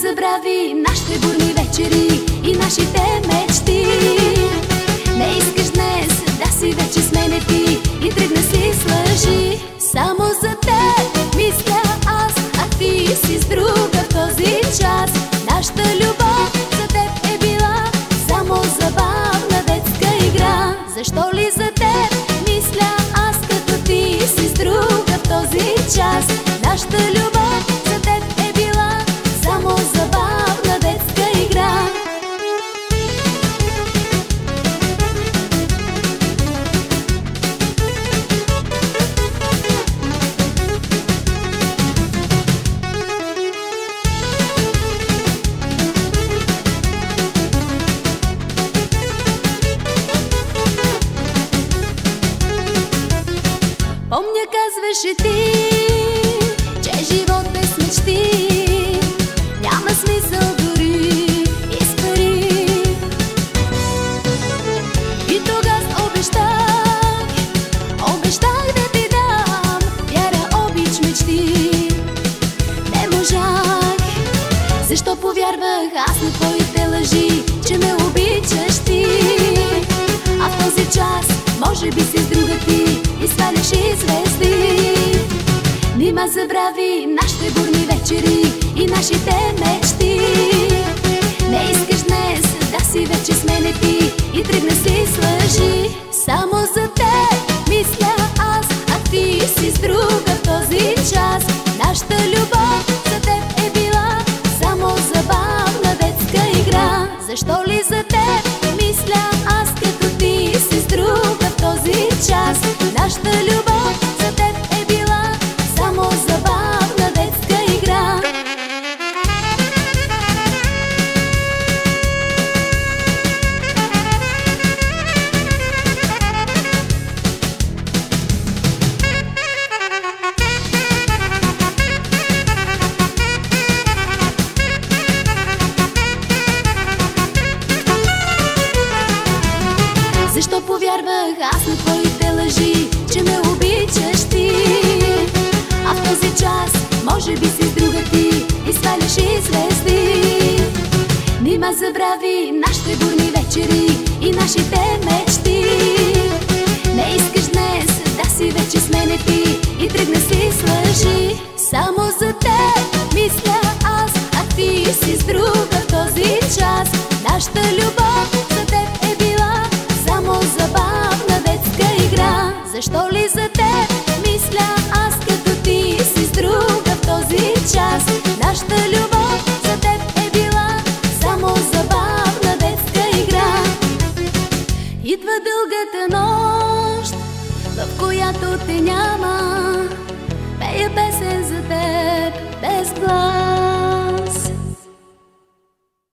забрави нашите бурни вечери и нашите мечти. Не искаш днес да си вече с мене ти и тръгна си с лъжи. Само за теб мисля аз, а ти си с друга в този час. Нашата любов за теб е била само забавна детска игра. Защо ли за теб мисля аз, като ти си с друга в този час? Нашата любов за теб е била само забавна детска игра. Помня, казваше ти, че живот без мечти няма смисъл дори и с пари. И тогава обещах да ти дам вяра, обич, мечти. Не можах, защо повярвах аз на твоите лъжи, че ме обичаш ти. А в този час може би си с друга ти и сваляш и звезди. Нима забрави нашите бурни вечери и нашите мечти. Не искаш днес да си вече с мене ти и тръгна си с лъжи. Само за теб мисля аз, а ти си с друга в този час. Нашата любов за теб е била само забавна детска игра. Защо ли за теб мисля аз, като ти си с друга в този час? Нашата любов за теб е била само забавна детска игра. Защо повярвах аз на твоите лъжи, че ме обичаш ти? А в този час може би си с друга ти и сваляш и звезди. Нима забрави нашите бурни вечери и нашите мечти. Не искаш днес да си вече с мене ти и тръгна си с лъжи. Само за теб мисля аз, а ти си с друга в този час. Нашата любов за теб е била само забавна детска игра. Защо ли за теб мисля аз, като ти си с друга в този час? Нашата любов за теб е била само забавна детска игра. Идва дългата нощ, в която те няма.